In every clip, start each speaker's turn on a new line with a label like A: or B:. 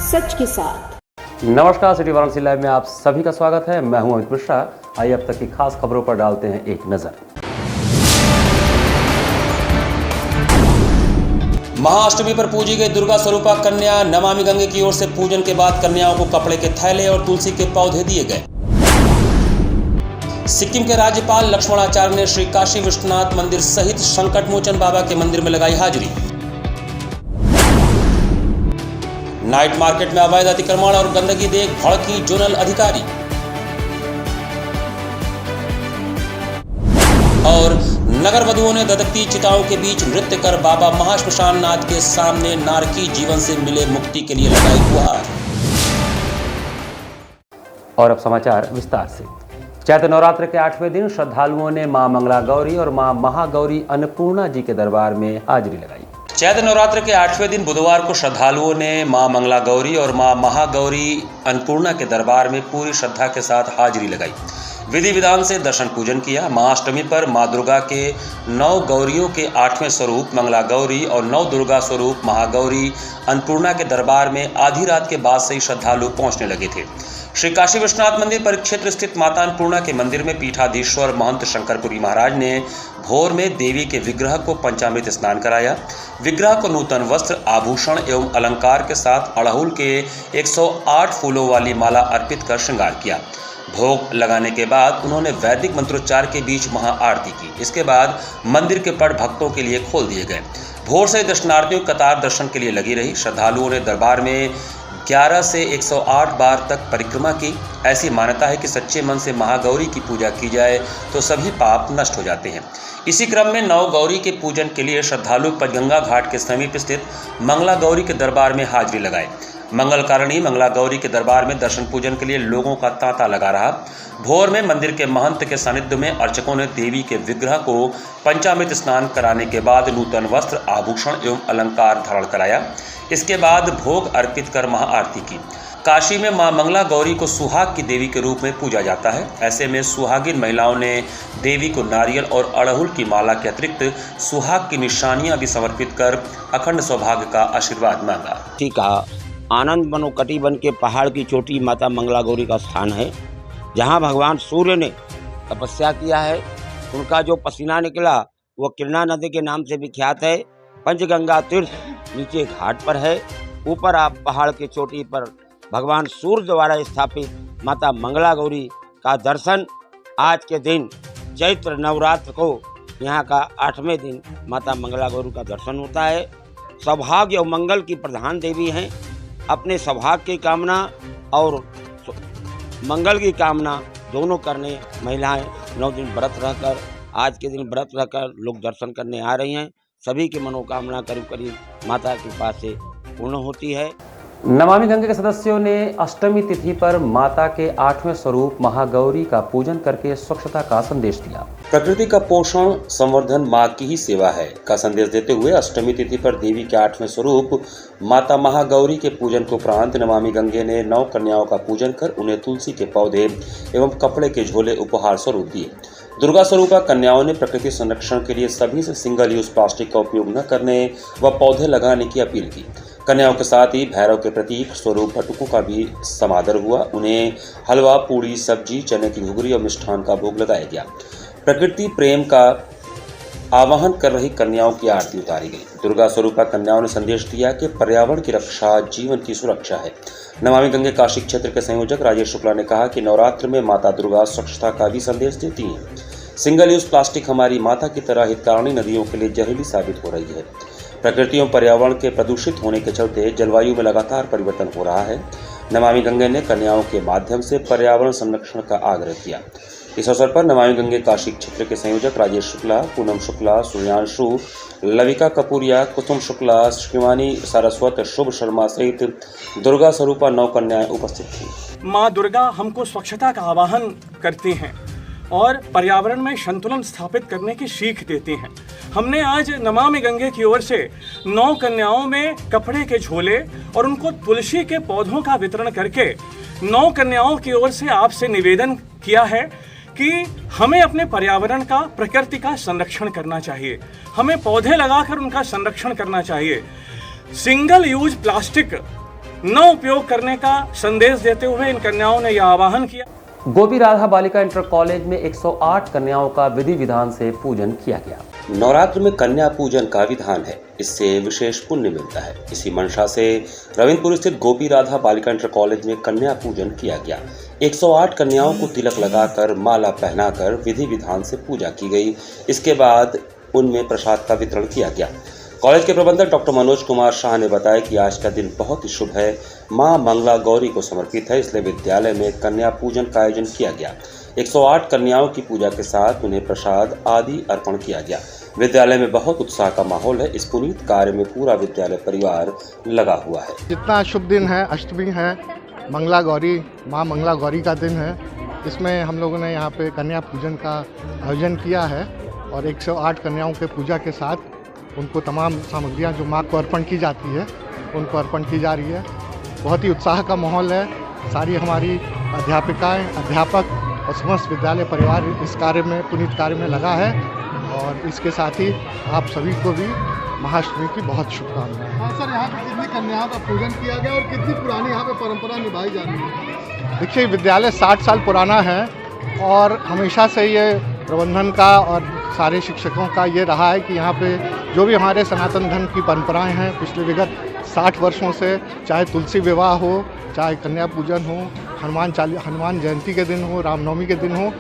A: सच के साथ।
B: नमस्कार, सिटी वाराणसी लाइव में आप सभी का स्वागत है। मैं हूं अमित मिश्रा। आइए अब तक की खास खबरों पर डालते हैं एक नजर।
C: महाअष्टमी पर पूजी गई दुर्गा स्वरूपा कन्या नमामि गंगे की ओर से पूजन के बाद कन्याओं को कपड़े के थैले और तुलसी के पौधे दिए गए। सिक्किम के राज्यपाल लक्ष्मण आचार्य ने श्री काशी विश्वनाथ मंदिर सहित संकट मोचन बाबा के मंदिर में लगाई हाजिरी। नाइट मार्केट में अवैध अतिक्रमण और गंदगी देख भड़की जोनल अधिकारी। और नगर वधुओं ने धधकती चिताओं के बीच नृत्य कर बाबा महाश्मशान नाथ के सामने नारकी जीवन से मिले मुक्ति के लिए लगाई गुहार।
B: और अब समाचार विस्तार से। चैत्र नवरात्र के 8वें दिन श्रद्धालुओं ने मां मंगला गौरी और मां महागौरी अन्नपूर्णा जी के दरबार में हाजिरी लगाई।
C: चैत्र नवरात्र के 8वें दिन बुधवार को श्रद्धालुओं ने मां मंगला गौरी और मां महागौरी अन्नपूर्णा के दरबार में पूरी श्रद्धा के साथ हाजिरी लगाई। विधि विधान से दर्शन पूजन किया। महाअष्टमी पर मां दुर्गा के 9 गौरियों के 8वें स्वरूप मंगला गौरी और 9 दुर्गा स्वरूप महागौरी अन्नपूर्णा के दरबार में आधी रात के बाद से ही श्रद्धालु पहुंचने लगे थे। श्री काशी विश्वनाथ मंदिर परिक्षेत्र स्थित माता अन्नपूर्णा के मंदिर में पीठाधीश्वर महंत शंकरपुरी महाराज ने भोर में देवी के विग्रह को पंचामृत स्नान कराया। विग्रह को नूतन वस्त्र, आभूषण एवं अलंकार के साथ अड़हुल के 108 फूलों वाली माला अर्पित कर श्रृंगार किया। भोग लगाने के बाद उन्होंने वैदिक मंत्रोच्चार के बीच महाआरती की। इसके बाद मंदिर के पट भक्तों के लिए खोल दिए गए। भोर से दर्शनार्थियों कतार दर्शन के लिए लगी रही। श्रद्धालुओं ने दरबार में 11 से 108 बार तक परिक्रमा की। ऐसी मान्यता है कि सच्चे मन से महागौरी की पूजा की जाए तो सभी पाप नष्ट हो जाते हैं। इसी क्रम में 9 गौरी के पूजन के लिए श्रद्धालु पंचगंगा घाट के समीप स्थित मंगला गौरी के दरबार में हाजिरी लगाए। मंगलकारिणी मंगला गौरी के दरबार में दर्शन पूजन के लिए लोगों का तांता लगा रहा। भोर में मंदिर के महंत के सानिध्य में अर्चकों ने देवी के विग्रह को पंचामृत स्नान कराने के बाद नूतन वस्त्र, आभूषण एवं अलंकार धारण कराया। इसके बाद भोग अर्पित कर महाआरती की। काशी में मां मंगला गौरी को सुहाग की देवी के रूप में पूजा जाता है। ऐसे में सुहागिन महिलाओं ने देवी को नारियल और अड़हुल की माला के अतिरिक्त सुहाग की निशानियां भी समर्पित कर अखंड सौभाग्य का आशीर्वाद मांगा।
D: ठीक है, आनंद बनो कटिबन के पहाड़ की चोटी माता मंगला गौरी का स्थान है, जहां भगवान सूर्य ने तपस्या किया है। उनका जो पसीना निकला वो किरणा नदी के नाम से विख्यात है। पंचगंगा तीर्थ नीचे घाट पर है। ऊपर आप पहाड़ की चोटी पर भगवान सूर्य द्वारा स्थापित माता मंगला गौरी का दर्शन आज के दिन चैत्र नवरात्र को यहाँ का 8वें दिन माता मंगला गौरी का दर्शन होता है। सौभाग्य और मंगल की प्रधान देवी हैं। अपने सौभाग्य की कामना और मंगल की कामना दोनों करने महिलाएं 9 दिन व्रत रहकर, आज के दिन व्रत रहकर लोग दर्शन करने आ रही हैं। सभी की मनोकामना करीब करीब माता की कृपा से पूर्ण होती है।
B: नमामि गंगे के सदस्यों ने अष्टमी तिथि पर माता के 8वें स्वरूप महागौरी का पूजन करके स्वच्छता का संदेश दिया।
C: प्रकृति का पोषण संवर्धन माँ की ही सेवा है का संदेश देते हुए अष्टमी तिथि पर देवी के 8वें स्वरूप माता महागौरी के पूजन के उपरांत नमामि गंगे ने 9 कन्याओं का पूजन कर उन्हें तुलसी के पौधे एवं कपड़े के झोले उपहार स्वरूप दिए। दुर्गा स्वरूपा कन्याओं ने प्रकृति संरक्षण के लिए सभी से सिंगल यूज प्लास्टिक का उपयोग न करने व पौधे लगाने की अपील की। कन्याओं के साथ ही भैरव के प्रतीक स्वरूप बटुकों का भी समादर हुआ। उन्हें हलवा, पूड़ी, सब्जी, चने की घुघरी और मिष्ठान का भोग लगाया गया। प्रकृति प्रेम का आवाहन कर रही कन्याओं की आरती उतारी गई। दुर्गा स्वरूपा कन्याओं ने संदेश दिया कि पर्यावरण की रक्षा जीवन की सुरक्षा है। नमामि गंगे काशी क्षेत्र के संयोजक राजेश शुक्ला ने कहा कि नवरात्र में माता दुर्गा स्वच्छता का भी संदेश देती हैं। सिंगल यूज प्लास्टिक हमारी माता की तरह हितकारिणी नदियों के लिए जहरीली साबित हो रही है। प्रकृति एवं पर्यावरण के प्रदूषित होने के चलते जलवायु में लगातार परिवर्तन हो रहा है। नमामि गंगे ने कन्याओं के माध्यम से पर्यावरण संरक्षण का आग्रह किया। इस अवसर पर नमामि गंगे काशी क्षेत्र के संयोजक राजेश शुक्ला, पूनम शुक्ला, सूर्यांशु, लविका कपूरिया, कुसुम शुक्ला, शिवानी सारस्वत, शुभ शर्मा सहित दुर्गा स्वरूपा 9 कन्याएं उपस्थित थी।
E: माँ दुर्गा हमको स्वच्छता का आह्वान करती हैं और पर्यावरण में संतुलन स्थापित करने की सीख देती हैं। हमने आज नमामि गंगे की ओर से 9 कन्याओं में कपड़े के झोले और उनको तुलसी के पौधों का वितरण करके 9 कन्याओं की ओर से आपसे निवेदन किया है कि हमें अपने पर्यावरण का, प्रकृति का संरक्षण करना चाहिए। हमें पौधे लगाकर उनका संरक्षण करना चाहिए। सिंगल यूज प्लास्टिक न उपयोग करने का संदेश देते हुए इन कन्याओं ने यह आह्वान किया।
B: गोपी राधा बालिका इंटर कॉलेज में 108 कन्याओं का विधि विधान से पूजन किया गया।
C: नवरात्र में कन्या पूजन का विधान है, इससे विशेष पुण्य मिलता है। इसी मंशा से रविंद्रपुर स्थित गोपी राधा बालिका इंटर कॉलेज में कन्या पूजन किया गया। 108 कन्याओं को तिलक लगाकर माला पहनाकर विधि विधान से पूजा की गई। इसके बाद उनमें प्रसाद का वितरण किया गया। कॉलेज के प्रबंधक डॉक्टर मनोज कुमार शाह ने बताया कि आज का दिन बहुत ही शुभ है, मां मंगला गौरी को समर्पित है, इसलिए विद्यालय में कन्या पूजन का आयोजन किया गया। 108 कन्याओं की पूजा के साथ उन्हें प्रसाद आदि अर्पण किया गया। विद्यालय में बहुत उत्साह का माहौल है। इस पुनीत कार्य में पूरा विद्यालय परिवार लगा हुआ है।
A: जितना शुभ दिन है, अष्टमी है, मंगला गौरी माँ मंगला गौरी का दिन है। इसमें हम लोगों ने यहाँ पे कन्या पूजन का आयोजन किया है और 108 कन्याओं के पूजा के साथ उनको तमाम सामग्रियाँ जो माँ को अर्पण की जाती है उनको अर्पण की जा रही है। बहुत ही उत्साह का माहौल है। सारी हमारी अध्यापिकाएँ, अध्यापक और समस्त विद्यालय परिवार इस कार्य में, पुनीत कार्य में लगा है और इसके साथ ही आप सभी को भी महाअष्टमी की बहुत शुभकामनाएं।
F: हाँ सर, यहाँ पे कितनी कन्याओं का पूजन किया गया और कितनी पुरानी यहाँ पे परंपरा निभाई जा रही है?
A: देखिए, विद्यालय 60 साल पुराना है और हमेशा से ये प्रबंधन का और सारे शिक्षकों का ये रहा है कि यहाँ पे जो भी हमारे सनातन धर्म की परंपराएं हैं पिछले विगत 60 वर्षों से, चाहे तुलसी विवाह हो, चाहे कन्या पूजन हो, हनुमान जयंती के दिन हो, रामनवमी के दिन हो,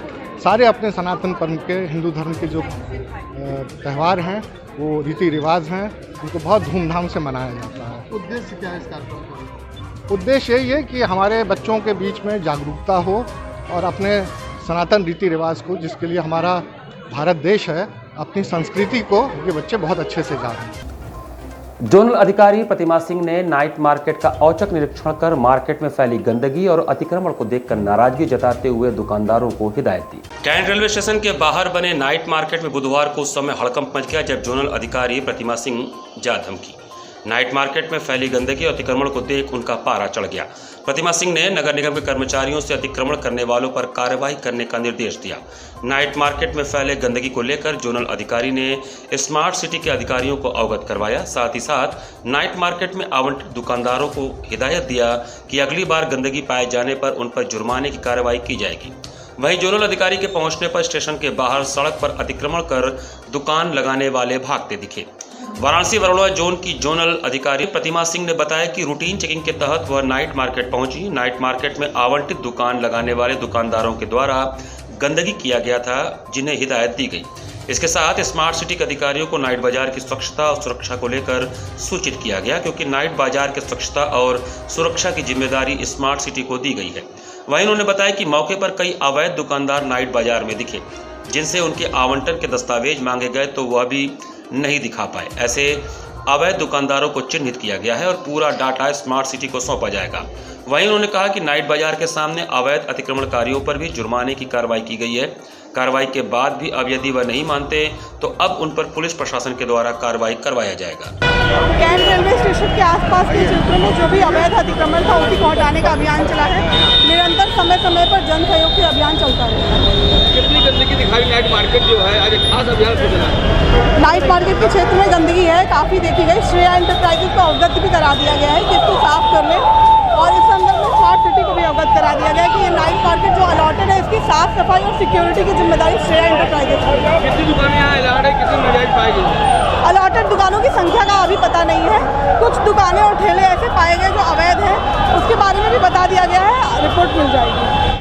A: सारे अपने सनातन धर्म के, हिंदू धर्म के जो त्यौहार हैं, वो रीति रिवाज हैं, उनको बहुत धूमधाम से मनाया जाता है।
F: उद्देश्य क्या है इस कार्यक्रम का?
A: उद्देश्य यही है कि हमारे बच्चों के बीच में जागरूकता हो और अपने सनातन रीति रिवाज को, जिसके लिए हमारा भारत देश है, अपनी संस्कृति को ये बच्चे बहुत अच्छे से जानें।
B: जोनल अधिकारी प्रतिमा सिंह ने नाइट मार्केट का औचक निरीक्षण कर मार्केट में फैली गंदगी और अतिक्रमण को देखकर नाराजगी जताते हुए दुकानदारों को हिदायत दी।
C: कैंट रेलवे स्टेशन के बाहर बने नाइट मार्केट में बुधवार को उस समय हड़कंप मच गया जब जोनल अधिकारी प्रतिमा सिंह जा धमकी। नाइट मार्केट में फैली गंदगी और अतिक्रमण को देख उनका पारा चढ़ गया। प्रतिमा सिंह ने नगर निगम के कर्मचारियों से अतिक्रमण करने वालों पर कार्रवाई करने का निर्देश दिया। नाइट मार्केट में फैले गंदगी को लेकर जोनल अधिकारी ने स्मार्ट सिटी के अधिकारियों को अवगत करवाया। साथ ही साथ नाइट मार्केट में आवंटित दुकानदारों को हिदायत दिया कि अगली बार गंदगी पाए जाने पर उन पर जुर्माने की कार्रवाई की जाएगी। वहीं जोनल अधिकारी के पहुंचने पर स्टेशन के बाहर सड़क पर अतिक्रमण कर दुकान लगाने वाले भागते दिखे। वाराणसी वरोड़ा जोन की जोनल अधिकारी प्रतिमा सिंह ने बताया कि रूटीन चेकिंग के तहत वह नाइट मार्केट पहुंची। नाइट मार्केट में आवंटित दुकान लगाने वाले दुकानदारों के द्वारा गंदगी किया गया था, जिन्हें हिदायत दी गई। इसके साथ स्मार्ट सिटी के अधिकारियों को नाइट बाजार की स्वच्छता और सुरक्षा को लेकर सूचित किया गया, क्योंकि नाइट बाजार की स्वच्छता और सुरक्षा की जिम्मेदारी स्मार्ट सिटी को दी गई है। वहीं उन्होंने बताया कि मौके पर कई अवैध दुकानदार नाइट बाजार में दिखे, जिनसे उनके आवंटन के दस्तावेज मांगे गए तो वह भी नहीं दिखा पाए। ऐसे अवैध दुकानदारों को चिन्हित किया गया है और पूरा डाटा स्मार्ट सिटी को सौंपा जाएगा। वहीं उन्होंने कहा कि नाइट बाजार के सामने अवैध अतिक्रमणकारियों पर भी जुर्माने की कार्रवाई की गई है। कार्रवाई के बाद भी अब यदि वह नहीं मानते तो अब उन पर पुलिस प्रशासन के द्वारा कार्रवाई करवाया जाएगा।
G: कैंट रेलवे स्टेशन के आसपास के क्षेत्रों में जो भी अवैध अतिक्रमण था उसी को हटाने का अभियान चला है। निरंतर समय समय पर जन सहयोग के अभियान चलता है।
F: कितनी गंदगी दिखाई नाइट मार्केट जो है, आज एक खास अभियान से चला है।
G: नाइट मार्केट के क्षेत्र में गंदगी है, काफ़ी देखी गई। श्रेया एंटरप्राइजेज को अवगत भी करा दिया गया है कि इसको साफ कर ले और इस संदर्भ में स्मार्ट सिटी को भी अवगत करा दिया गया है कि ये नाइट मार्केट जो अलॉटेड है इसकी साफ सफाई और सिक्योरिटी की जिम्मेदारी श्रेया एंटरप्राइजेज की।
F: कितनी दुकानें यहाँ अलॉट है, कितनी नाजायज पाई गई?
G: अलॉटेड दुकानों की संख्या का अभी पता नहीं है। कुछ दुकानें और ठेले ऐसे पाए गए जो अवैध हैं, उसके बारे में भी बता दिया गया है, रिपोर्ट मिल जाएगी।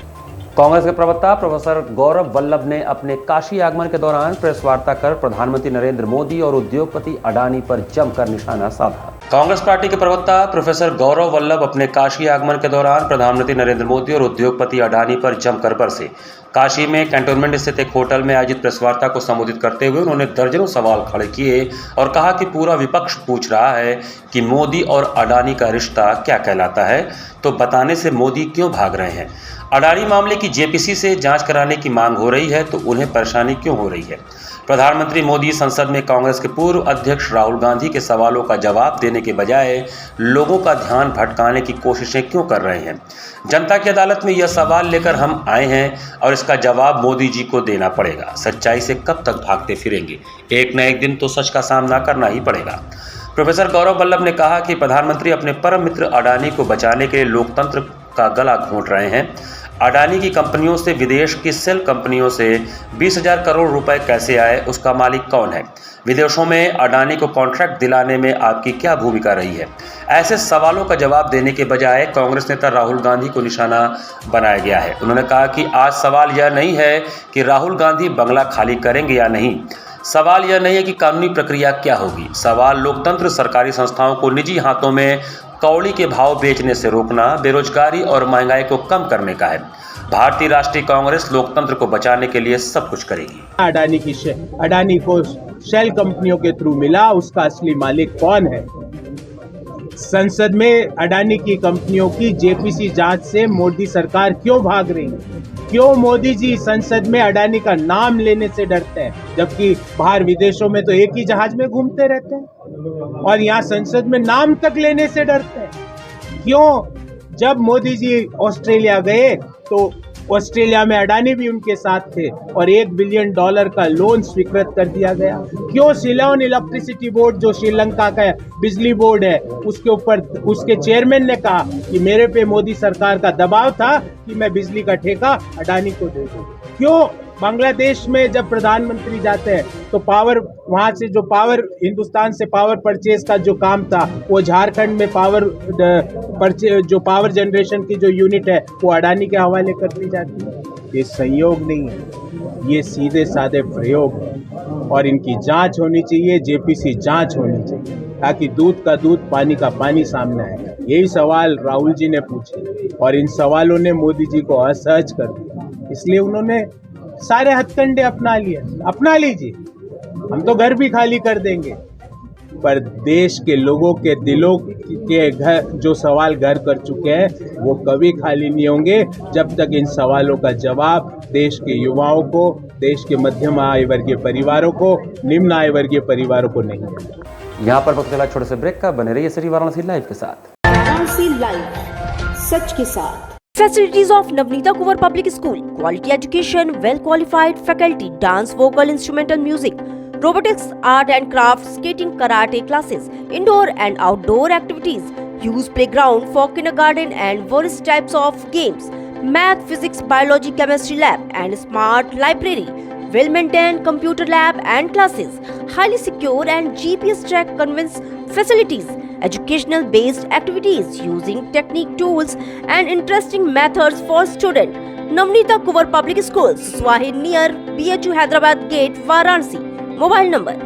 B: कांग्रेस के प्रवक्ता प्रोफेसर गौरव वल्लभ ने अपने काशी आगमन के दौरान प्रेस वार्ता कर प्रधानमंत्री नरेंद्र मोदी और उद्योगपति अडानी पर जमकर निशाना साधा।
C: कांग्रेस पार्टी के प्रवक्ता प्रोफेसर गौरव वल्लभ अपने काशी आगमन के दौरान प्रधानमंत्री नरेंद्र मोदी और उद्योगपति अडानी पर जमकर बरसे। काशी में कैंटोनमेंट स्थित एक होटल में आयोजित प्रेस वार्ता को संबोधित करते हुए उन्होंने दर्जनों सवाल खड़े किए और कहा कि पूरा विपक्ष पूछ रहा है कि मोदी और अडानी का रिश्ता क्या कहलाता है, तो बताने से मोदी क्यों भाग रहे हैं। अडानी मामले की जेपीसी से जांच कराने की मांग हो रही है तो उन्हें परेशानी क्यों हो रही है। प्रधानमंत्री मोदी संसद में कांग्रेस के पूर्व अध्यक्ष राहुल गांधी के सवालों का जवाब देने के बजाय लोगों का ध्यान भटकाने की कोशिशें क्यों कर रहे हैं। जनता की अदालत में यह सवाल लेकर हम आए हैं और इसका जवाब मोदी जी को देना पड़ेगा। सच्चाई से कब तक भागते फिरेंगे, एक न एक दिन तो सच का सामना करना ही पड़ेगा। प्रोफेसर गौरव वल्लभ ने कहा कि प्रधानमंत्री अपने परम मित्र अडानी को बचाने के लिए लोकतंत्र का गला घोंट रहे हैं। अडानी की कंपनियों से विदेश की सेल कंपनियों से 20,000 करोड़ रुपए कैसे आए, उसका मालिक कौन है? विदेशों में अडानी को कॉन्ट्रैक्ट दिलाने में आपकी क्या भूमिका रही है? ऐसे सवालों का जवाब देने के बजाय कांग्रेस नेता राहुल गांधी को निशाना बनाया गया है। उन्होंने कहा कि आज सवाल यह नहीं है कि राहुल गांधी बंगला खाली करेंगे या नहीं, सवाल यह नहीं है कि कानूनी प्रक्रिया क्या होगी, सवाल लोकतंत्र, सरकारी संस्थाओं को निजी हाथों में कौड़ी के भाव बेचने से रोकना, बेरोजगारी और महंगाई को कम करने का है। भारतीय राष्ट्रीय कांग्रेस लोकतंत्र को बचाने के लिए सब कुछ करेगी।
H: अडानी को शेल कंपनियों के थ्रू मिला, उसका असली मालिक कौन है? संसद में अडानी की कंपनियों की जेपीसी जांच से मोदी सरकार क्यों भाग रही है? क्यों मोदी जी संसद में अडानी का नाम लेने से डरते हैं, जबकि बाहर विदेशों में तो एक ही जहाज में घूमते रहते हैं और यहाँ संसद में नाम तक लेने से डरते हैं? क्यों? जब मोदी जी ऑस्ट्रेलिया गए तो ऑस्ट्रेलिया में अडानी भी उनके साथ थे और $1 बिलियन का लोन स्वीकृत कर दिया गया। क्यों सिलोन इलेक्ट्रिसिटी बोर्ड, जो श्रीलंका का बिजली बोर्ड है, उसके ऊपर उसके चेयरमैन ने कहा कि मेरे पे मोदी सरकार का दबाव था कि मैं बिजली का ठेका अडानी को दे दूं? क्यों बांग्लादेश में जब प्रधानमंत्री जाते हैं तो पावर, वहां से जो पावर, हिंदुस्तान से पावर परचेज का जो काम था वो झारखंड में जो पावर जनरेशन की जो यूनिट है वो अडानी के हवाले कर दी जाती है? ये संयोग नहीं है, ये सीधे साधे प्रयोग है और इनकी जांच होनी चाहिए, जेपीसी जांच होनी चाहिए ताकि दूध का दूध, पानी का पानी सामने आए। यही सवाल राहुल जी ने पूछे और इन सवालों ने मोदी जी को असहज कर दिया, इसलिए उन्होंने सारे हथकंडे अपना लीजिए, हम तो घर भी खाली कर देंगे, पर देश के लोगों के दिलों के घर जो सवाल घर कर चुके हैं वो कभी खाली नहीं होंगे जब तक इन सवालों का जवाब देश के युवाओं को, देश के मध्यम आय वर्गीय परिवारों को, निम्न आय वर्गीय परिवारों को नहीं मिलेगा।
B: यहाँ पर वक्त चला छोटे से ब्रेक का, बने रहिए सिटी वाराणसी लाइव के साथ।
I: वाराणसी लाइव, सच के साथ।
J: Facilities of Navneeta Kuvar Public School: quality education, well qualified faculty, dance, vocal, instrumental music, robotics, art and crafts, skating, karate classes, indoor and outdoor activities, use playground for kindergarten and various types of games, math, physics, biology, chemistry lab and smart library, well maintained computer lab and classes, highly secure and GPS track conveyance facilities, educational based activities using technique tools and interesting methods for students. Navneeta Kuvar Public Schools, Swahid near BHU Hyderabad Gate, Varanasi. Mobile number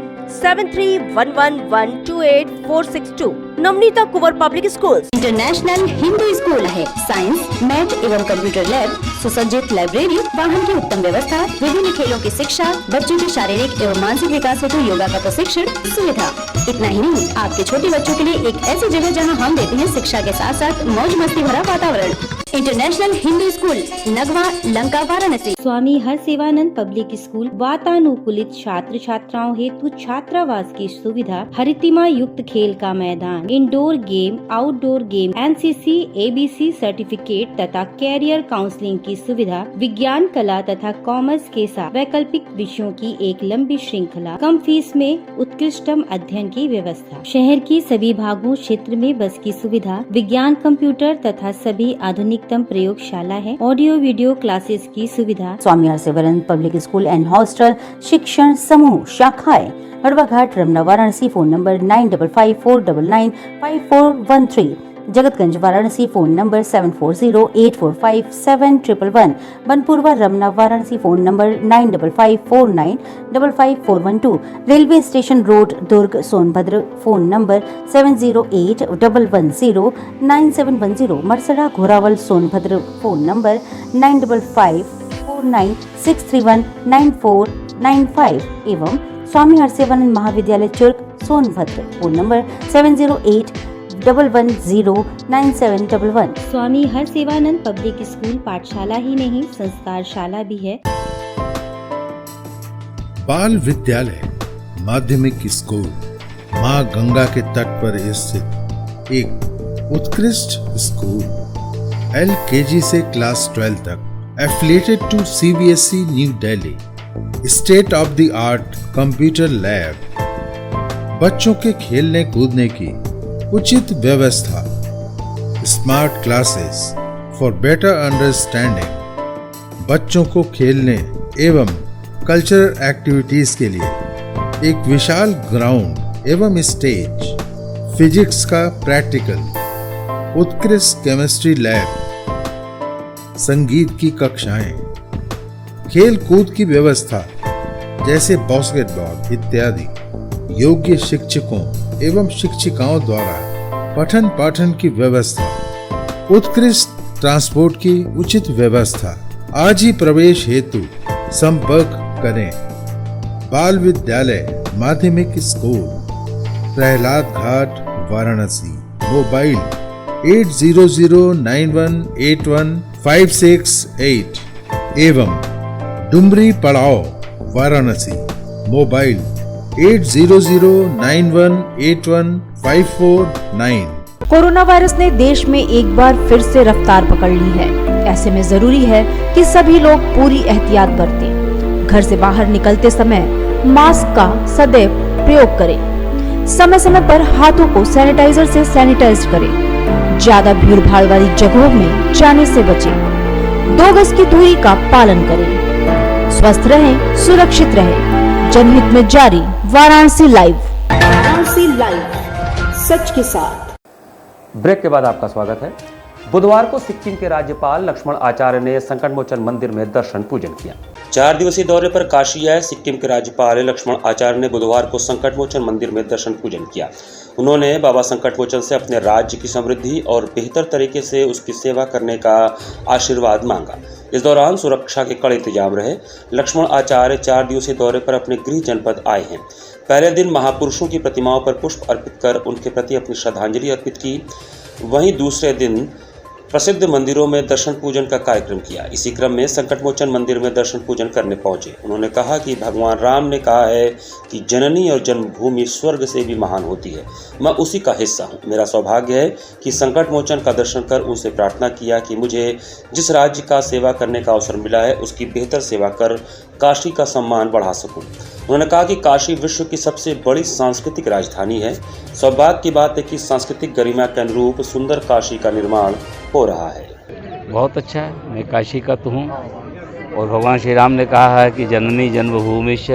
J: 7311128462. Navneeta Kunwar public school
I: international Hindu school है। Science, math एवं computer lab, सुसज्जित library, वाहन की उत्तम व्यवस्था, विभिन्न खेलों की शिक्षा, बच्चों के शारीरिक एवं मानसिक विकास हेतु योगा का प्रशिक्षण सुविधा। इतना ही नहीं, आपके छोटे बच्चों के लिए एक ऐसी जगह जहां हम देते हैं शिक्षा के साथ साथ मौज मस्ती भरा वातावरण। International Hindu school, Nagwa, Lanka, Varanasi.
K: Swami Harsevanand public school वातानुकूलित छात्र छात्राओं हेतु छात्रावास की सुविधा, हरितिमा युक्त खेल का मैदान, indoor game, outdoor game, NCC, ABC certificate तथा कैरियर काउंसलिंग की सुविधा, विज्ञान, कला तथा कॉमर्स के साथ वैकल्पिक विषयों की एक लंबी श्रृंखला, कम फीस में उत्कृष्टम अध्ययन की व्यवस्था, शहर की सभी भागों क्षेत्र में बस की सुविधा, विज्ञान, कंप्यूटर तथा सभी आधुनिकतम प्रयोगशाला है, ऑडियो वीडियो क्लासेस की सुविधा।
L: Swami Harsevanand public school and hostel शिक्षण समूह शाखाएं Harwa Ghat, Ramna, Varanasi. Phone number 9554995413। Jagatganj, Varanasi. Phone number 7408457111। Banpurwa, Ramna, Varanasi. Phone number 9554955412। Railway station road, Durg, Sonbhadra. Phone number 7081109710। Marsada, Ghorawal, Sonbhadra. Phone number 955496319495 एवं स्वामी हरसेवानंद महाविद्यालय Churk, Sonbhadra. Phone number 7081109711।
K: Swami Harsevanand public school पाठशाला ही नहीं, संस्कार शाला भी है।
M: बाल विद्यालय माध्यमिक स्कूल मां गंगा के तट पर स्थित एक उत्कृष्ट स्कूल, LKG से क्लास 12 तक, affiliated to CBSE New Delhi, state of the art computer lab, बच्चों के खेलने कूदने की उचित व्यवस्था, smart classes for better understanding, बच्चों को खेलने एवं कल्चरल एक्टिविटीज के लिए एक विशाल ग्राउंड एवं स्टेज, फिजिक्स का प्रैक्टिकल, उत्कृष्ट केमिस्ट्री लैब, संगीत की कक्षाएं, खेल कूद की व्यवस्था जैसे बास्केटबॉल इत्यादि, योग्य शिक्षकों एवं शिक्षिकाओं द्वारा पठन पाठन की व्यवस्था, उत्कृष्ट ट्रांसपोर्ट की उचित व्यवस्था। आज ही प्रवेश हेतु संपर्क करें बाल विद्यालय माध्यमिक स्कूल, प्रहलाद घाट, वाराणसी। मोबाइल 8009181568 एवं डुमरी पड़ाव, वाराणसी। मोबाइल 8009181549।
L: कोरोना वायरस ने देश में एक बार फिर से रफ्तार पकड़ ली है। ऐसे में जरूरी है कि सभी लोग पूरी एहतियात बरतें। घर से बाहर निकलते समय मास्क का सदैव प्रयोग करें। समय समय पर हाथों को सैनिटाइजर से सैनिटाइज करें। ज्यादा भीड़ भाड़ वाली जगहों में जाने से बचें। 2 गज की दूरी का पालन करें। स्वस्थ रहें, सुरक्षित रहें। जनहित में जारी वाराणसी लाइव। वाराणसी लाइव, सच के साथ।
B: ब्रेक के बाद आपका स्वागत है। बुधवार को सिक्किम के राज्यपाल लक्ष्मण आचार्य ने संकटमोचन मंदिर में दर्शन पूजन किया।
C: 4 दिवसीय दौरे पर काशी आए सिक्किम के राज्यपाल लक्ष्मण आचार्य ने बुधवार को संकटमोचन मंदिर में दर्शन पूजन किया। उन्होंने बाबा संकटमोचन से अपने राज्य की समृद्धि और बेहतर तरीके से उसकी सेवा करने का आशीर्वाद मांगा। इस दौरान सुरक्षा के कड़े इंतजाम रहे। लक्ष्मण आचार्य 4 दिवसीय दौरे पर अपने गृह जनपद आए हैं। पहले दिन महापुरुषों की प्रतिमाओं पर पुष्प अर्पित कर उनके प्रति अपनी श्रद्धांजलि अर्पित की। वहीं दूसरे दिन प्रसिद्ध मंदिरों में दर्शन पूजन का कार्यक्रम किया। इसी क्रम में संकटमोचन मंदिर में दर्शन पूजन करने पहुंचे। उन्होंने कहा कि भगवान राम ने कहा है कि जननी और जन्मभूमि स्वर्ग से भी महान होती है। मैं उसी का हिस्सा हूं। मेरा सौभाग्य है कि संकटमोचन का दर्शन कर उनसे प्रार्थना किया कि मुझे जिस राज्य का सेवा करने का अवसर मिला है उसकी बेहतर सेवा कर काशी का सम्मान बढ़ा सकूं। उन्होंने कहा कि काशी विश्व की सबसे बड़ी सांस्कृतिक राजधानी है। सौभाग्य की बात है कि सांस्कृतिक गरिमा के अनुरूप सुंदर काशी का निर्माण हो रहा है।
N: बहुत अच्छा है। मैं काशी का तो हूँ और भगवान श्री राम ने कहा है कि जननी जन्मभूमिश्च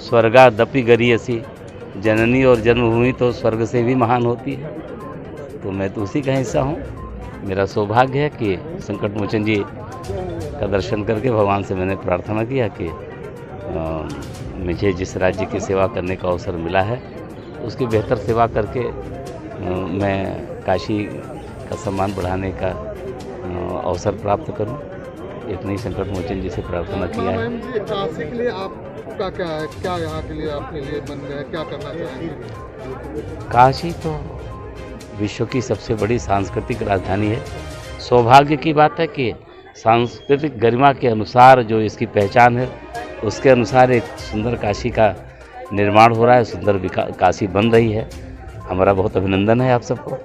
N: स्वर्गादपि गरीयसी। जननी और जन्मभूमि तो स्वर्ग से भी महान होती है, तो मैं तो उसी का हिस्सा हूँ। मेरा सौभाग्य है कि संकटमोचन जी का दर्शन करके भगवान से मैंने प्रार्थना किया कि मुझे जिस राज्य की सेवा करने का अवसर मिला है उसकी बेहतर सेवा करके मैं काशी का सम्मान बढ़ाने का अवसर प्राप्त करूं। इतनी संकटमोचन जी से प्रार्थना किया है।
F: काशी के लिए आपका क्या है, क्या यहाँ के लिए आपके लिए मन में है, क्या करना चाहेंगे?
N: काशी तो विश्व की सबसे बड़ी सांस्कृतिक राजधानी है। सौभाग्य की बात है कि सांस्कृतिक गरिमा के अनुसार जो इसकी पहचान है उसके अनुसार एक सुंदर काशी का निर्माण हो रहा है, सुंदर काशी बन रही है। हमारा बहुत अभिनंदन है आप सबको।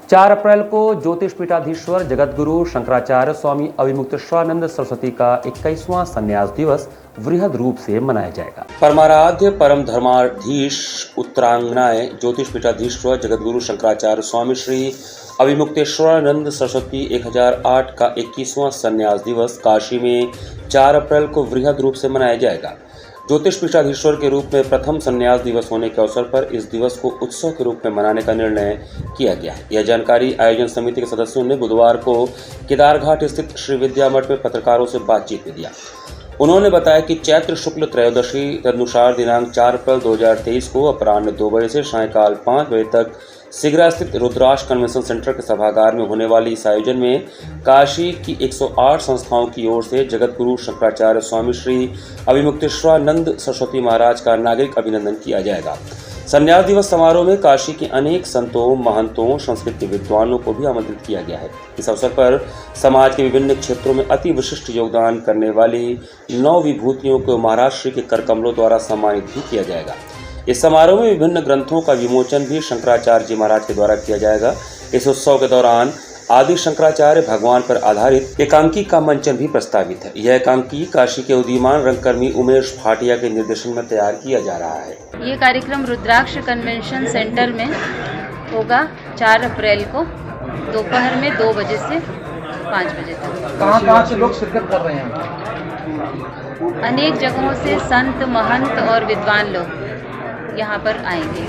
B: 4 अप्रैल को ज्योतिष पीठाधीश्वर जगतगुरु शंकराचार्य स्वामी अविमुक्तेश्वरानंद सरस्वती का 21वां संन्यास दिवस वृहद रूप से मनाया जाएगा।
C: परमाराध्य परम धर्माधीश उत्तरांगनाय ज्योतिष पीठाधीश्वर जगतगुरु शंकराचार्य स्वामी श्री अविमुक्तेश्वरानंद सरस्वती 1008 का 21वां संन्यास दिवस काशी में 4 अप्रैल को वृहद रूप से मनाया जाएगा। ज्योतिष पीठाधीश्वर के रूप में प्रथम संन्यास दिवस होने के अवसर पर इस दिवस को उत्सव के रूप में मनाने का निर्णय किया गया है। यह जानकारी आयोजन समिति के सदस्यों ने बुधवार को केदारघाट स्थित श्री विद्या मठ में पत्रकारों से बातचीत में दिया। उन्होंने बताया कि चैत्र शुक्ल त्रयोदशी तदनुसार दिनांक 4 अप्रैल 2023 को अपराह्न 2 बजे से सायंकाल 5 बजे तक सिगरा स्थित रुद्राक्ष कन्वेंशन सेंटर के सभागार में होने वाली इस आयोजन में काशी की 108 संस्थाओं की ओर से जगतगुरु शंकराचार्य स्वामी श्री अविमुक्तेश्वरानंद सरस्वती महाराज का नागरिक अभिनंदन किया जाएगा। संन्यास दिवस समारोह में काशी के अनेक संतों, महंतों, संस्कृत के विद्वानों को भी आमंत्रित किया गया है। इस अवसर पर समाज के विभिन्न क्षेत्रों में अति विशिष्ट योगदान करने वाली 9 विभूतियों को महाराज श्री के करकमलों द्वारा सम्मानित भी किया जाएगा। इस समारोह में विभिन्न ग्रंथों का विमोचन भी शंकराचार्य जी महाराज के द्वारा किया जाएगा। इस उत्सव के दौरान आदि शंकराचार्य भगवान पर आधारित एकांकी का मंचन भी प्रस्तावित है। यह एकांकी काशी के उदीयमान रंगकर्मी उमेश भाटिया के निर्देशन में तैयार किया जा रहा है।
O: ये कार्यक्रम रुद्राक्ष कन्वेंशन सेंटर में होगा 4 अप्रैल को दोपहर में 2 बजे से 5 बजे तक।
P: कहाँ से लोग शिरकत कर रहे हैं?
O: अनेक जगहों से संत, महंत और विद्वान लोग यहाँ पर आएंगे।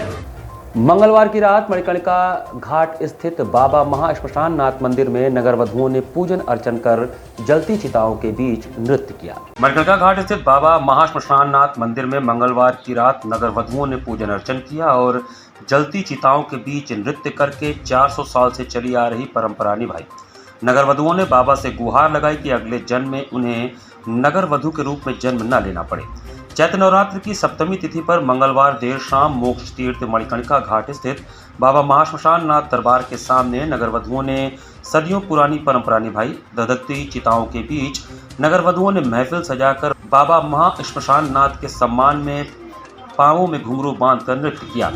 B: मंगलवार की रात मणिकर्णिका घाट स्थित बाबा महाश्मशान नाथ मंदिर में नगर वधुओं ने पूजन अर्चन कर जलती चिताओं के बीच नृत्य किया। मणिकर्णिका घाट स्थित बाबा महाश्मशान नाथ मंदिर में मंगलवार की रात नगर वधुओं ने पूजन अर्चन किया और जलती चिताओं के बीच नृत्य करके 400 साल से चली आ रही परंपरा निभाई। नगर वधुओं ने बाबा से गुहार लगाई कि अगले जन्म में उन्हें नगर वधु के रूप में जन्म न लेना पड़े। चैत्र नवरात्र की सप्तमी तिथि पर मंगलवार देर शाम मोक्ष तीर्थ मणिकर्णिका घाट स्थित बाबा महाश्मशान नाथ दरबार के सामने नगर वधुओं ने सदियों पुरानी परंपरा निभाई। धधकती चिताओं के बीच नगर वधुओं ने महफिल सजाकर बाबा महाश्मशान नाथ के सम्मान में पांवों में घुंघरू बांधकर नृत्य किया।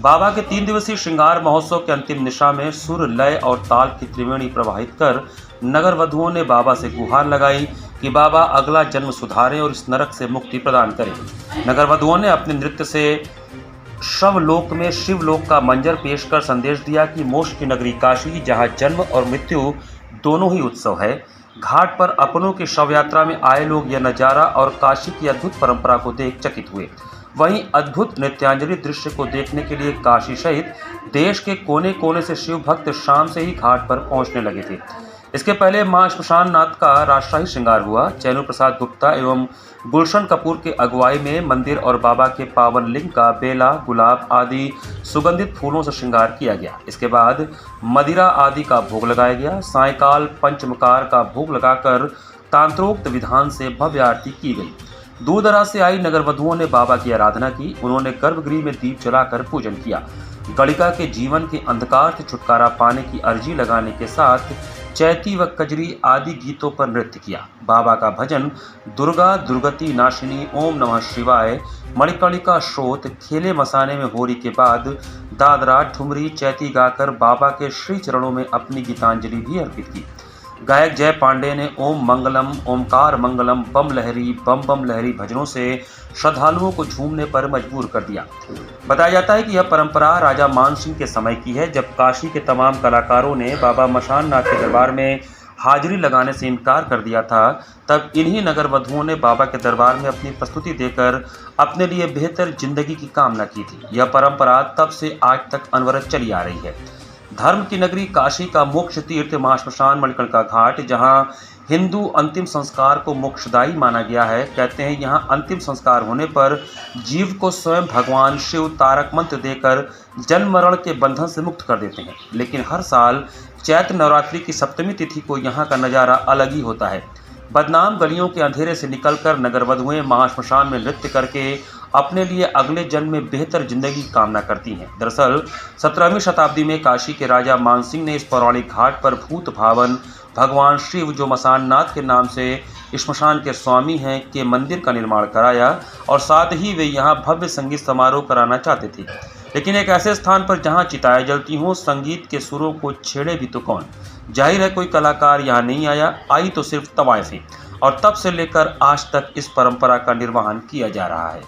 B: बाबा के 3 दिवसीय श्रृंगार महोत्सव के अंतिम निशा में सुर, लय और ताल की त्रिवेणी प्रवाहित कर नगर वधुओं ने बाबा से गुहार लगाई कि बाबा अगला जन्म सुधारें और इस नरक से मुक्ति प्रदान करें। नगर वधुओं ने अपने नृत्य से शवलोक में शिवलोक का मंजर पेश कर संदेश दिया कि मोक्ष की नगरी काशी, जहां जन्म और मृत्यु दोनों ही उत्सव है। घाट पर अपनों की शव यात्रा में आए लोग यह नजारा और काशी की अद्भुत परंपरा को देख चकित हुए। वहीं अद्भुत नृत्यांजलि दृश्य को देखने के लिए काशी सहित देश के कोने कोने से शिव भक्त शाम से ही घाट पर पहुंचने लगे थे। इसके पहले मां श्मशान नाथ का राजशाही श्रृंगार हुआ। चैनू प्रसाद गुप्ता एवं गुलशन कपूर के अगुवाई में मंदिर और बाबा के पावन लिंग का बेला, गुलाब आदि सुगंधित फूलों से श्रृंगार किया गया। इसके बाद मदिरा आदि का भोग लगाया गया। सायंकाल पंचमकार का भोग लगाकर तांत्रोक्त विधान से भव्य आरती की गई। दूर दराज से आई नगर वधुओं ने बाबा की आराधना की। उन्होंने गर्भगृह में दीप जलाकर पूजन किया। गणिका के जीवन के अंधकार से छुटकारा पाने की अर्जी लगाने के साथ चैती व कजरी आदि गीतों पर नृत्य किया। बाबा का भजन दुर्गा दुर्गति नाशिनी, ओम नमः शिवाय, मणिकर्णिका श्रोत, खेले मसाने में होरी के बाद दादरा, ठुमरी, चैती गाकर बाबा के श्री चरणों में अपनी गीतांजलि भी अर्पित की। गायक जय पांडे ने ओम मंगलम, ओमकार मंगलम, बम बम लहरी भजनों से श्रद्धालुओं को झूमने पर मजबूर कर दिया। बताया जाता है कि यह परंपरा राजा मान सिंह के समय की है, जब काशी के तमाम कलाकारों ने बाबा मशान नाथ के दरबार में हाजिरी लगाने से इनकार कर दिया था। तब इन्हीं नगर वधुओं ने बाबा के दरबार में अपनी प्रस्तुति देकर अपने लिए बेहतर जिंदगी की कामना की थी। यह परंपरा तब से आज तक अनवरत चली आ रही है। धर्म की नगरी काशी का मोक्ष तीर्थ महाश्मशान मणिकर्णिका घाट, जहां हिंदू अंतिम संस्कार को मोक्षदायी माना गया है। कहते हैं यहां अंतिम संस्कार होने पर जीव को स्वयं भगवान शिव तारक मंत्र देकर जन्म मरण के बंधन से मुक्त कर देते हैं। लेकिन हर साल चैत्र नवरात्रि की सप्तमी तिथि को यहाँ का नज़ारा अलग ही होता है। बदनाम गलियों के अंधेरे से निकलकर नगर वधुएं महाश्मशान में नृत्य करके अपने लिए अगले जन्म में बेहतर जिंदगी की कामना करती हैं। दरअसल 17वीं शताब्दी में काशी के राजा मानसिंह ने इस पौराणिक घाट पर भूत भावन भगवान शिव, जो मसान नाथ के नाम से श्मशान के स्वामी हैं, के मंदिर का निर्माण कराया और साथ ही वे यहाँ भव्य संगीत समारोह कराना चाहते थे। लेकिन एक ऐसे स्थान पर जहाँ चिताएं जलती हों, संगीत के सुरों को छेड़े भी तो कौन। जाहिर है कोई कलाकार यहाँ नहीं आया, आई तो सिर्फ तवायफें। और तब से लेकर आज तक इस परंपरा का निर्वहन किया जा रहा है।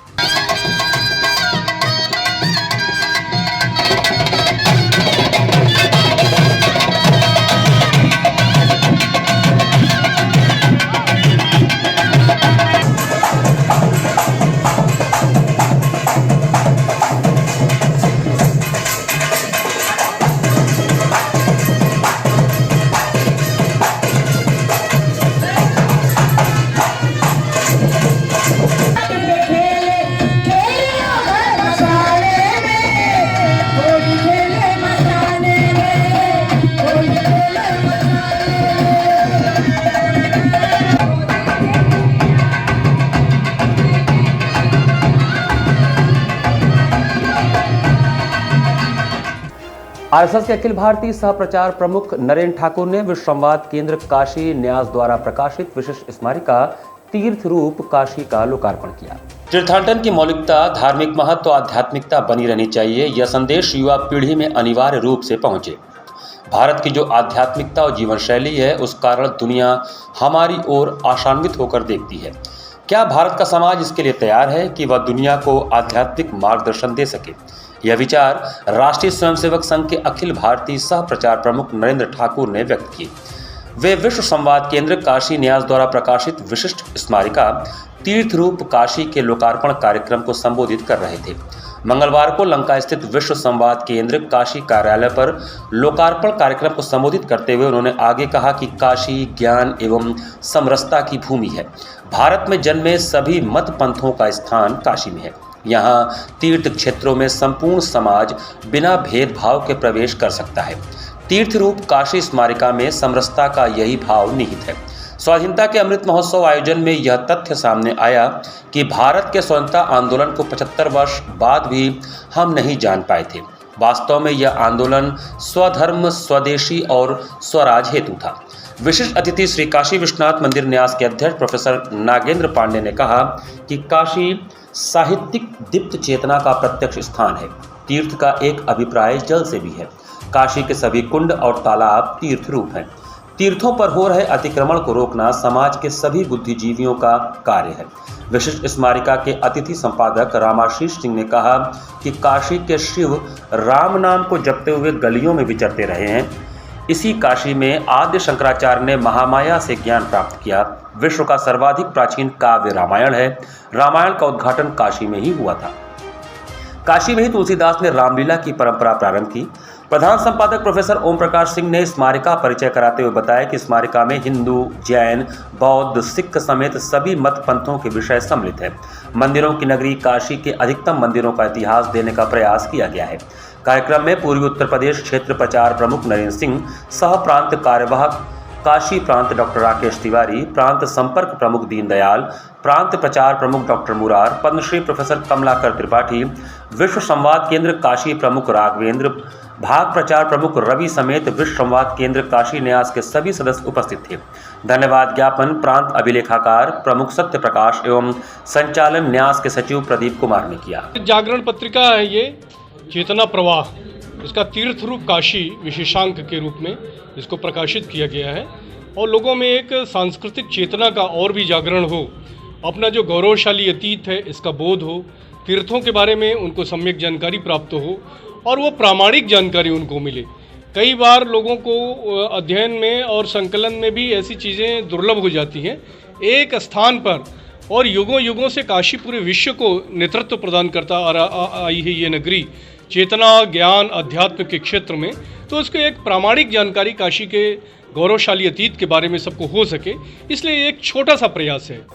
B: आरएसएस के अखिल भारतीय सह प्रचार प्रमुख नरेंद्र ठाकुर ने विश्व संवाद केंद्र काशी न्यास द्वारा प्रकाशित विशिष्ट स्मारिका तीर्थ रूप काशी का लोकार्पण किया।
C: तीर्थाटन की मौलिकता, धार्मिक महत्व, आध्यात्मिकता बनी रहनी चाहिए, यह संदेश युवा पीढ़ी में अनिवार्य रूप से पहुंचे। भारत की जो आध्यात्मिकता और जीवन शैली है उस कारण दुनिया हमारी ओर आशान्वित होकर देखती है। क्या भारत का समाज इसके लिए तैयार है कि वह दुनिया को आध्यात्मिक मार्गदर्शन दे सके? यह विचार राष्ट्रीय स्वयंसेवक संघ के अखिल भारतीय सह प्रचार प्रमुख नरेंद्र ठाकुर ने व्यक्त किए। वे विश्व संवाद केंद्र काशी न्यास द्वारा प्रकाशित विशिष्ट स्मारिका तीर्थ रूप काशी के लोकार्पण कार्यक्रम को संबोधित कर रहे थे। मंगलवार को लंका स्थित विश्व संवाद केंद्र काशी कार्यालय पर लोकार्पण कार्यक्रम को संबोधित करते हुए उन्होंने आगे कहा कि काशी ज्ञान एवं समरसता की भूमि है। भारत में जन्मे सभी मत पंथों का स्थान काशी में है। यहाँ तीर्थ क्षेत्रों में संपूर्ण समाज बिना भेदभाव के प्रवेश कर सकता है। तीर्थ रूप काशी स्मारिका में समरसता का यही भाव निहित है। स्वाधीनता के अमृत महोत्सव आयोजन में यह तथ्य सामने आया कि भारत के स्वतंत्रता आंदोलन को 75 वर्ष बाद भी हम नहीं जान पाए थे। वास्तव में यह आंदोलन स्वधर्म, स्वदेशी और स्वराज हेतु था। विशिष्ट अतिथि श्री काशी विश्वनाथ मंदिर न्यास के अध्यक्ष प्रोफेसर नागेंद्र पांडे ने कहा कि काशी साहित्यिक दीप्त चेतना का प्रत्यक्ष स्थान है। तीर्थ का एक अभिप्राय जल से भी है। काशी के सभी कुंड और तालाब तीर्थ रूप हैं। तीर्थों पर हो रहे अतिक्रमण को रोकना समाज के सभी बुद्धिजीवियों का कार्य है। विशिष्ट स्मारिका के अतिथि संपादक रामाशीष सिंह ने कहा कि काशी के शिव राम नाम को जपते हुए गलियों में विचरते रहे हैं। इसी काशी में आद्य शंकराचार्य ने महामाया से ज्ञान प्राप्त किया। विश्व का सर्वाधिक प्राचीन काव्य रामायण है। रामायण का उद्घाटन काशी में ही हुआ था। काशी में ही तुलसीदास ने रामलीला की परंपरा प्रारंभ की। प्रधान संपादक प्रोफेसर ओम प्रकाश सिंह ने स्मारिका परिचय कराते हुए बताया कि स्मारिका में हिंदू, जैन, बौद्ध, सिख समेत सभी मत पंथों के विषय सम्मिलित है। मंदिरों की नगरी काशी के अधिकतम मंदिरों का इतिहास देने का प्रयास किया गया है। कार्यक्रम में पूर्वी उत्तर प्रदेश क्षेत्र प्रचार प्रमुख नरेंद्र सिंह, सह प्रांत कार्यवाहक काशी प्रांत डॉक्टर राकेश तिवारी, प्रांत संपर्क प्रमुख दीनदयाल, प्रांत प्रचार प्रमुख डॉक्टर मुरार, पद्मश्री प्रोफेसर कमलाकर त्रिपाठी, विश्व संवाद केंद्र काशी प्रमुख राघवेंद्र, भाग प्रचार प्रमुख रवि समेत विश्व संवाद केंद्र काशी न्यास के सभी सदस्य उपस्थित थे। धन्यवाद ज्ञापन प्रांत अभिलेखाकार प्रमुख सत्य प्रकाश एवं संचालन न्यास के सचिव प्रदीप कुमार ने किया।
Q: जागरण पत्रिका है ये चेतना प्रवाह, इसका तीर्थ रूप काशी विशेषांक के रूप में इसको प्रकाशित किया गया है और लोगों में एक सांस्कृतिक चेतना का और भी जागरण हो, अपना जो गौरवशाली अतीत है इसका बोध हो, तीर्थों के बारे में उनको सम्यक जानकारी प्राप्त हो और वो प्रामाणिक जानकारी उनको मिले। कई बार लोगों को अध्ययन में और संकलन में भी ऐसी चीज़ें दुर्लभ हो जाती हैं। एक स्थान पर और युगों युगों से काशी पूरे विश्व को नेतृत्व प्रदान करता आई है ये नगरी, चेतना, ज्ञान, अध्यात्म के क्षेत्र में। तो उसको एक प्रामाणिक जानकारी काशी के गौरवशाली अतीत के बारे में सबको हो सके, इसलिए एक छोटा सा प्रयास है।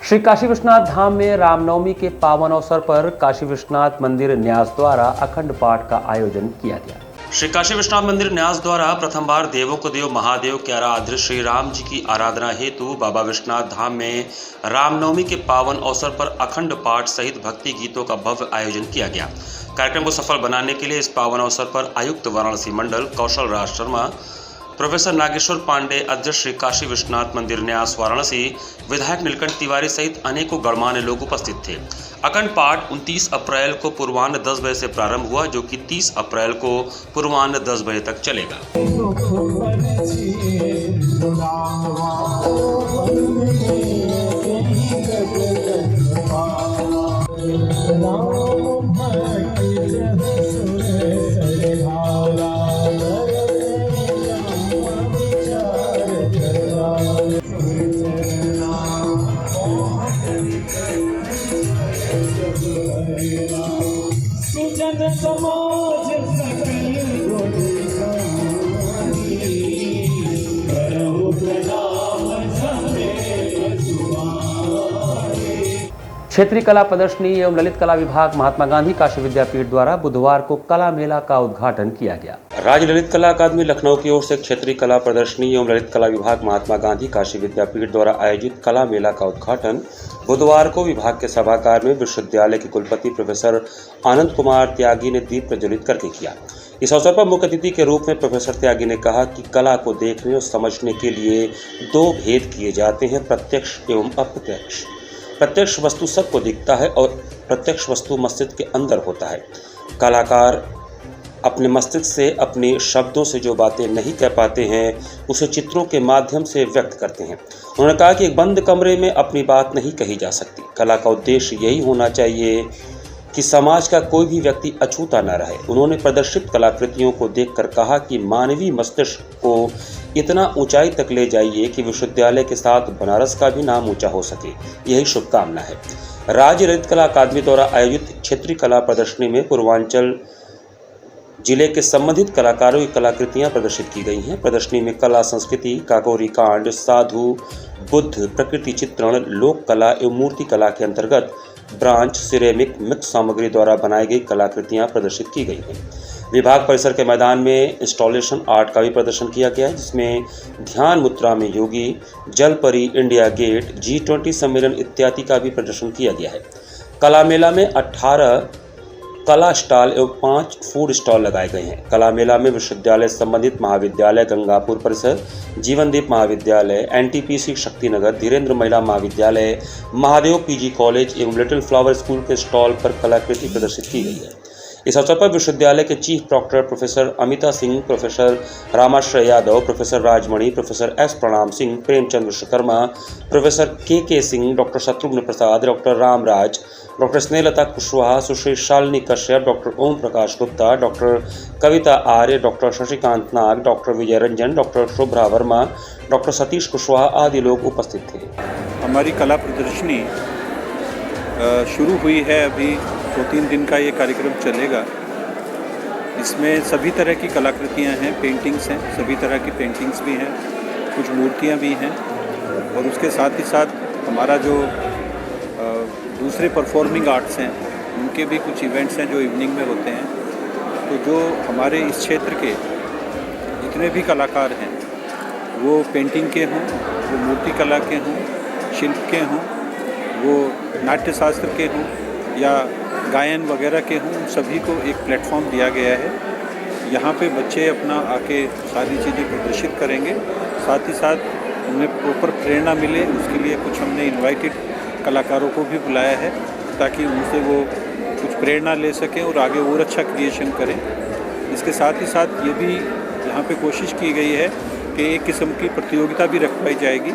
B: श्री काशी विश्वनाथ धाम में रामनवमी के पावन अवसर पर काशी विश्वनाथ मंदिर न्यास द्वारा अखंड पाठ का आयोजन किया गया।
C: श्री काशी विश्वनाथ मंदिर न्यास द्वारा प्रथम बार देवों को देव महादेव के आराध्य श्री राम जी की आराधना हेतु बाबा विश्वनाथ धाम में रामनवमी के पावन अवसर पर अखंड पाठ सहित भक्ति गीतों का भव्य आयोजन किया गया। कार्यक्रम को सफल बनाने के लिए इस पावन अवसर पर आयुक्त वाराणसी मंडल कौशल राज शर्मा, प्रोफेसर नागेश्वर पांडे, अध्यक्ष श्री काशी विश्वनाथ मंदिर न्यास वाराणसी, विधायक नीलकंठ तिवारी सहित अनेकों गणमान्य लोग उपस्थित थे। अखंड पाठ 29 अप्रैल को पूर्वाह्न 10 बजे से प्रारंभ हुआ, जो कि 30 अप्रैल को पूर्वाह्न 10 बजे तक चलेगा।
B: क्षेत्रीय कला प्रदर्शनी एवं ललित कला विभाग महात्मा गांधी काशी विद्यापीठ द्वारा बुधवार को कला मेला का उद्घाटन किया गया।
C: राज्य ललित कला अकादमी लखनऊ की ओर से क्षेत्रीय कला प्रदर्शनी एवं ललित कला विभाग महात्मा गांधी काशी विद्यापीठ द्वारा आयोजित कला मेला का उद्घाटन बुधवार को विभाग के सभागार में विश्वविद्यालय के कुलपति प्रोफेसर आनंद कुमार त्यागी ने दीप प्रज्वलित करके किया। इस अवसर पर मुख्य अतिथि के रूप में प्रोफेसर त्यागी ने कहा कि कला को देखने और समझने के लिए दो भेद किए जाते हैं, प्रत्यक्ष एवं अप्रत्यक्ष। प्रत्यक्ष वस्तु सबको दिखता है और प्रत्यक्ष वस्तु मस्तिष्क के अंदर होता है। कलाकार अपने मस्तिष्क से, अपने शब्दों से जो बातें नहीं कह पाते हैं उसे चित्रों के माध्यम से व्यक्त करते हैं। उन्होंने कहा कि एक बंद कमरे में अपनी बात नहीं कही जा सकती। कला का उद्देश्य यही होना चाहिए कि समाज का कोई भी व्यक्ति अछूता न रहे। उन्होंने प्रदर्शित कलाकृतियों को देखकर कहा कि मानवीय मस्तिष्क को इतना ऊंचाई तक ले जाइए कि विश्वविद्यालय के साथ बनारस का भी नाम ऊंचा हो सके, यही शुभकामना है। राज्य ललित कला अकादमी द्वारा आयोजित क्षेत्रीय कला प्रदर्शनी में पूर्वांचल जिले के संबंधित कलाकारों की कलाकृतियां प्रदर्शित की गई हैं। प्रदर्शनी में कला, संस्कृति, काकोरी कांड, साधु, बुद्ध, प्रकृति चित्रण, लोक कला एवं मूर्ति कला के अंतर्गत ब्रांच, सिरेमिक, मिक्स सामग्री द्वारा बनाई गई कलाकृतियां प्रदर्शित की गई हैं। विभाग परिसर के मैदान में इंस्टॉलेशन आर्ट का भी प्रदर्शन किया गया है, जिसमें ध्यान मुद्रा में योगी, जलपरी, इंडिया गेट, G20 सम्मेलन इत्यादि का भी प्रदर्शन किया गया है। कला मेला में 18 कला स्टॉल एवं 5 फूड स्टॉल लगाए गए हैं। कला मेला में विश्वविद्यालय संबंधित महाविद्यालय गंगापुर परिसर, जीवनदीप महाविद्यालय, NTPC शक्तिनगर, धीरेन्द्र महिला महाविद्यालय, महादेव PG कॉलेज एवं लिटिल फ्लावर स्कूल के स्टॉल पर कलाकृति प्रदर्शित की गई है। इस अवसर पर विश्वविद्यालय के chief proctor professor Amita Singh, professor Ramashray Yadav, professor Rajmani, professor S Pranam Singh, Premchand Vishwakarma, professor KK Singh, doctor Shatrughan Prasad, doctor Ramraj, doctor Snehlata Kushwaha, Sushri Shalini Kashyap, doctor Om Prakash Gupta, doctor Kavita Arya, doctor Shashikant Nag, doctor Vijay Ranjan, doctor Shubhra Verma, doctor Satish Kushwaha आदि लोग उपस्थित थे।
R: हमारी कला प्रदर्शनी शुरू हुई है, अभी 2-3 दिन का ये कार्यक्रम चलेगा। इसमें सभी तरह की कलाकृतियाँ हैं, पेंटिंग्स हैं, सभी तरह की पेंटिंग्स भी हैं, कुछ मूर्तियाँ भी हैं और उसके साथ ही साथ हमारा जो दूसरे परफॉर्मिंग आर्ट्स हैं उनके भी कुछ इवेंट्स हैं जो इवनिंग में होते हैं। तो जो हमारे इस क्षेत्र के जितने भी कलाकार हैं, वो पेंटिंग के हों, वो मूर्ति कला के हों, शिल्प के हों, वो नाट्य शास्त्र के हों या गायन वगैरह के हों, उन सभी को एक प्लेटफॉर्म दिया गया है। यहाँ पे बच्चे अपना आके सारी चीज़ें प्रदर्शित करेंगे, साथ ही साथ उन्हें प्रॉपर प्रेरणा मिले उसके लिए कुछ हमने इनवाइटेड कलाकारों को भी बुलाया है ताकि उनसे वो कुछ प्रेरणा ले सकें और आगे और अच्छा क्रिएशन करें। इसके साथ ही साथ ये भी यहाँ पे कोशिश की गई है कि एक किस्म की प्रतियोगिता भी रखवाई जाएगी।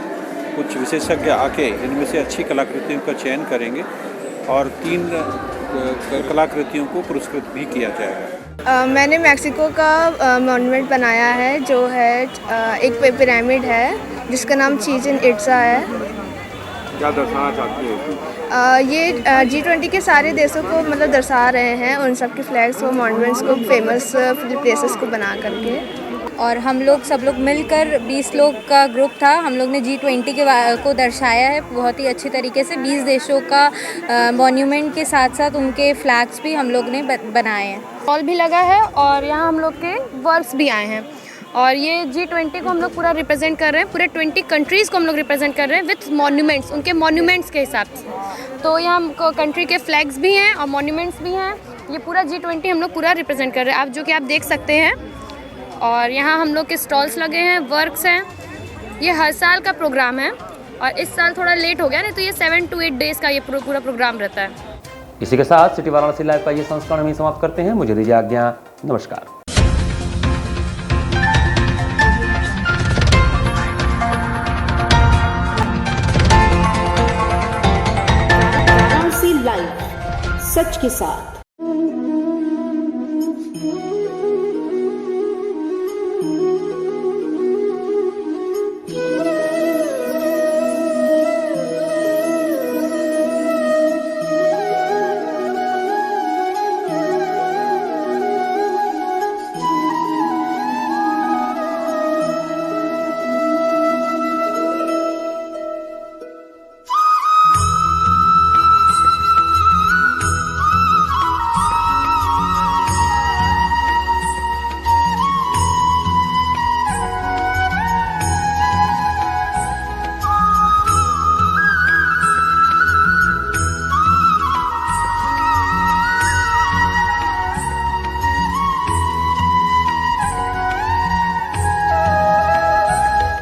R: कुछ विशेषज्ञ आके इनमें से अच्छी कलाकृतियों का चयन करेंगे और 3 कलाकृतियों को पुरस्कृत भी किया जाएगा।
S: मैंने मैक्सिको का मॉन्यूमेंट बनाया है जो है एक पिरामिड है जिसका नाम चीचेन इट्जा है।
R: क्या दर्शाना चाहती है?
S: ये G20 के सारे देशों को मतलब दर्शा रहे हैं, उन सब के फ्लैग्स को, मॉन्यूमेंट्स को, फेमस प्लेसेस को बना करके।
T: और हम लोग सब लोग मिलकर 20 लोग का ग्रुप था, हम लोग ने G20 को दर्शाया है बहुत ही अच्छी तरीके से। 20 देशों का मॉन्यूमेंट के साथ साथ उनके फ्लैग्स भी हम लोग ने बनाए हैं।
U: हॉल भी लगा है और यहाँ हम लोग के वर्क्स भी आए हैं और ये G20 को हम लोग पूरा रिप्रेजेंट कर रहे हैं, पूरे 20 कंट्रीज़ को हम लोग रिप्रेजेंट कर रहे हैं विथ मॉन्यूमेंट्स, उनके मॉन्यूमेंट्स के हिसाब से। तो यहाँ कंट्री के फ्लैग्स भी हैं और मॉन्यूमेंट्स भी हैं। ये पूरा G20 हम लोग पूरा रिप्रेजेंट कर रहे हैं, आप जो कि आप देख सकते हैं। और यहाँ हम लोग के स्टॉल्स लगे हैं, वर्क्स हैं। ये हर साल का प्रोग्राम है और इस साल थोड़ा लेट हो गया, नहीं तो ये 7 to 8 डेज़ का ये पूरा प्रोग्राम रहता है।
B: इसी के साथ सिटी वाराणसी लाइव का ये संस्करण हम समाप्त करते हैं। मुझे दीजिए आज्ञा, नमस्कार।
L: लाइव सच के साथ।